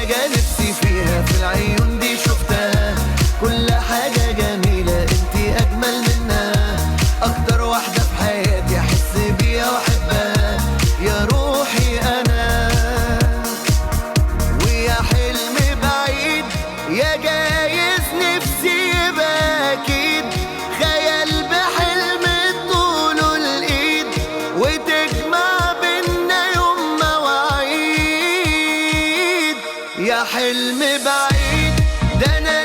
حاجة نفسي فيها في العيون دي شفتها، كل حاجة جميلة انتي أجمل منها، أكتر واحدة في حياتي أحس بيها وأحبها يا روحي أنا. ويا حلم بعيد يا جايز نفسي يبقى أكيد، خيال بحلم طوله الإيد وتجمع بينا يوم مواعيد. يا حلم بعيد ده أنا